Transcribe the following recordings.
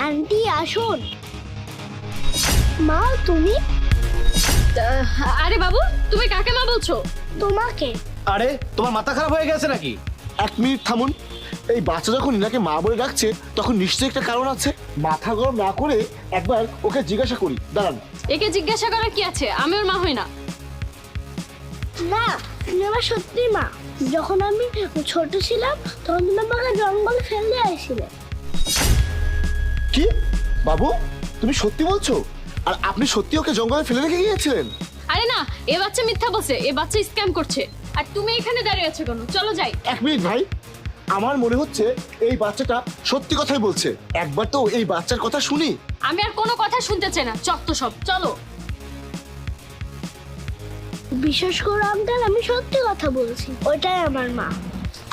Aunty আসুন। মা তুমি? আরে বাবু, তুমি কাকে মা বলছো? তোমাকে। আরে তোমার মাথা খারাপ হয়ে গেছে নাকি? 1 মিনিট থামুন। এই বাচ্চা যখন ইনাকে মা বলে ডাকছে তখন নিশ্চয়ই একটা কারণ আছে। মাথা গরম না করে একবার ওকে জিজ্ঞাসা করি, দাঁড়ান। একে জিজ্ঞাসা করার কি আছে? আমি ওর মা হই না। না, তুমি আমার সত্যি মা। যখন আমি ছোট ছিলাম তখন তুমি আমাকে জঙ্গল ফেলে আইছিলে। কি বাবু, তুমি সত্যি বলছো? আর আপনি সত্যি ওকে জঙ্গলে ফেলে রেখে গিয়েছিলেন? আরে না, এ বাচ্চা মিথ্যা বলছে, এ বাচ্চা স্ক্যাম করছে। আর তুমি এখানে দাঁড়িয়ে আছো কেন? চলো যাই। 1 মিনিট ভাই, আমার মনে হচ্ছে এই বাচ্চাটা সত্যি কথাই বলছে। একবার তো এই বাচ্চার কথা শুনি। আমি আর কোনো কথা শুনতে চাই না, চত্ব সব। চলো। বিশেষ করে আঙ্কেল, আমি সত্যি কথা বলছি, ওইটাই আমার মা।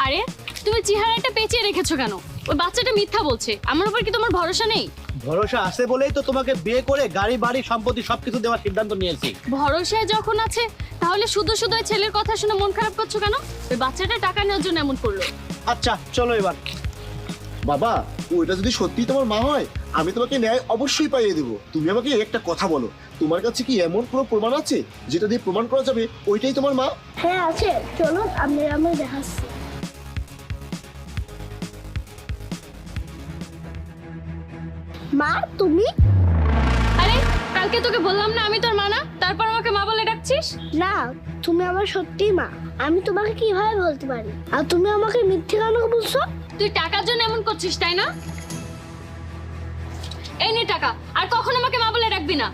আরে তুমি চেহারাটা পেঁচিয়ে রেখেছো কেন? ওই বাচ্চাটা মিথ্যা বলছে। আমার উপর কি তোমার ভরসা নেই? ভরসা আছে বলেই তো তোমাকে বিয়ে করে গাড়ি বাড়ি সম্পত্তি সবকিছু দেওয়ার সিদ্ধান্ত নিয়েছি। ভরসায় যখন আছে তাহলে শুধু শুধু ওই ছেলের কথা শুনে মন খারাপ করছো কেন? ওই বাচ্চাটা টাকা নেওয়ার জন্য এমন করলো। আচ্ছা চলো এবার। বাবা, ওইটা যদি সত্যি তোমার মা হয় আমি তোমাকে ন্যায় অবশ্যই পাইয়ে দেবো। তুমি আমাকে একটা কথা বলো, তোমার কাছে কি এমন কোনো প্রমাণ আছে যেটা দিয়ে প্রমাণ করা যাবে ওইটাই তোমার মা? হ্যাঁ আছে, চলো আমি দেখাচ্ছি। মা তুমি? আরে কালকে তোকে বললাম না আমি তোর মা না, তারপর আমাকে মা বলে ডাকছিস? না, তুমি আমার সত্যি মা। আমি তোমাকে কিভাবে বলতে পারি? আর তুমি আমাকে মিথ্যে কেন বলছো? তুই টাকার জন্য এমন করছিস তাই না? এই নে টাকা, আর কখন আমাকে মা বলে ডাকবি না।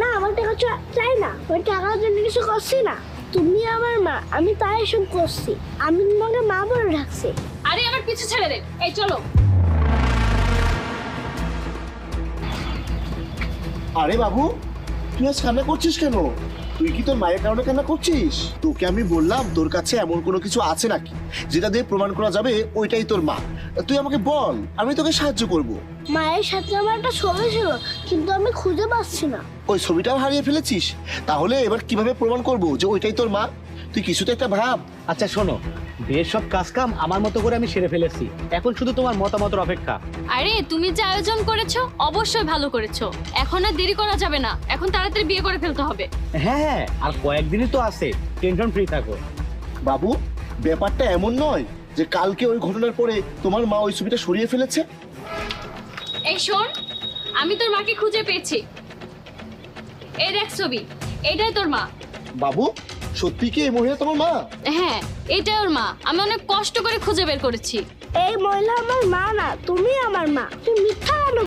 না, আমার টাকা চাই না। ওই টাকার জন্য কিছু করছি না। তুমি আমার মা, আমি তাই এসব করছি। আমি তোমাকে মা বলে ডাকছি। আরে আমার পিছু ছেড়ে দে। এই চলো। আরে বাবু, তুই আজ কান্না করছিস কেন? তুই কি তোর মায়ের কারণে কান্না করছিস? তোকে আমি বললাম তোর কাছে এমন কোনো কিছু আছে নাকি যেটা দিয়ে প্রমাণ করা যাবে ওইটাই তোর মা। তুই আমাকে বল, আমি তোকে সাহায্য করব। মায়ের সাথে আমার একটা ছবি ছিল, কিন্তু আমি খুঁজে পাচ্ছি না। ওই ছবিটাও হারিয়ে ফেলেছিস? তাহলে এবার কিভাবে প্রমাণ করব যে ওইটাই তোর মা? তুই কিছুতে একটা ভাব। আচ্ছা শোনো, বিয়ের সব কাজ কাম আমার মতো করে আমি সেরে ফেলেছি, এখন শুধু তোমার মতামতের অপেক্ষা। আরে তুমি যে আয়োজন করেছো অবশ্যই ভালো করেছো। এখন আর দেরি করা যাবে না, এখন তাড়াতাড়ি বিয়ে করে ফেলতে হবে। হ্যাঁ, আর কয়েকদিনই তো আছে, টেনশন ফ্রি থাকো। বাবু, ব্যাপারটা এমন নয় যে কালকে ওই ঘটনার পরে তোমার মা ওই ছবিটা সরিয়ে ফেলেছে। এই শোন, আমি তোর মাকে খুঁজে পেয়েছি। এই দেখ ছবি, এইটাই তোর মা। বাবু, সত্যি কি এই মহিলা তোমার মা? হ্যাঁ, এটাই ওর মা। আমি অনেক কষ্ট করে খুঁজে বের করেছি। এই মহিলা আমার মা না, তুমি আমার মা। তুমি মিথ্যা